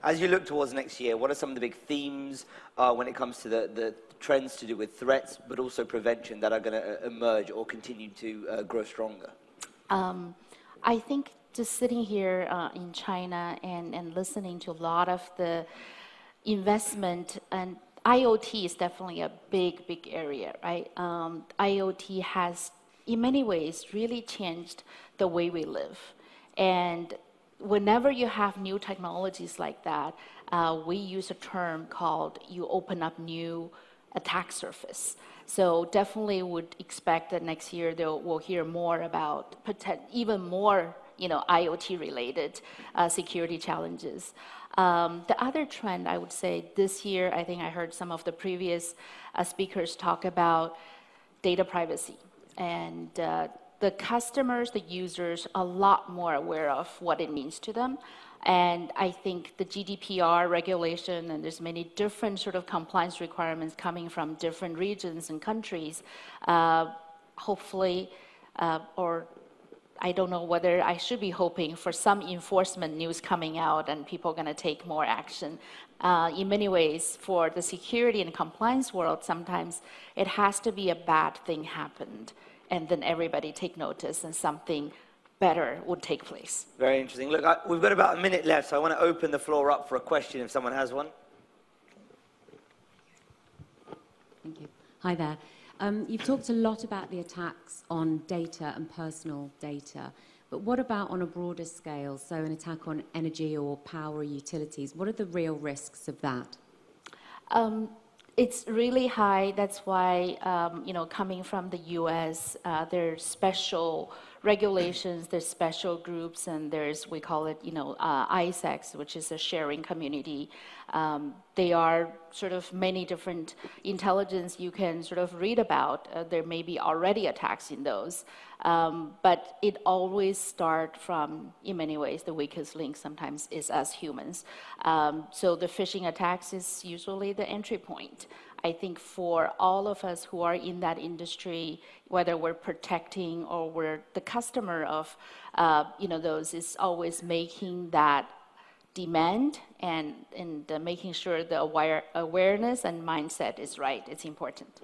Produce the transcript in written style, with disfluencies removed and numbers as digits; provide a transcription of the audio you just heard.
As you look towards next year, what are some of the big themes when it comes to the trends to do with threats, but also prevention that are going to emerge or continue to grow stronger? I think just sitting here in China and listening to a lot of the investment, and IoT is definitely a big area, right? IoT has, in many ways, really changed the way we live. And whenever you have new technologies like that, we use a term called you open up new attack surface. So definitely would expect that next year we'll hear more about even more IoT-related security challenges. The other trend, I would say, this year, I think I heard some of the previous speakers talk about data privacy. And the customers, the users, a lot more aware of what it means to them. And I think the GDPR regulation, and there's many different sort of compliance requirements coming from different regions and countries, hopefully, or I don't know whether I should be hoping for some enforcement news coming out and people are going to take more action. In many ways, for the security and compliance world, sometimes it has to be a bad thing happened, and then everybody take notice and something better would take place. Very interesting. Look, we've got about a minute left, so I want to open the floor up for a question if someone has one. Thank you. Hi there. You've talked a lot about the attacks on data and personal data, but what about on a broader scale? So an attack on energy or power utilities, what are the real risks of that? It's really high. That's why, coming from the US, there's special regulations, there's special groups, and there's, we call it, ISACs, which is a sharing community. They are sort of many different intelligence you can sort of read about. There may be already attacks in those. But it always starts from, in many ways, the weakest link sometimes is us humans. So the phishing attacks is usually the entry point. I think for all of us who are in that industry, whether we're protecting or we're the customer of, those, is always making that demand and making sure the awareness and mindset is right. It's important.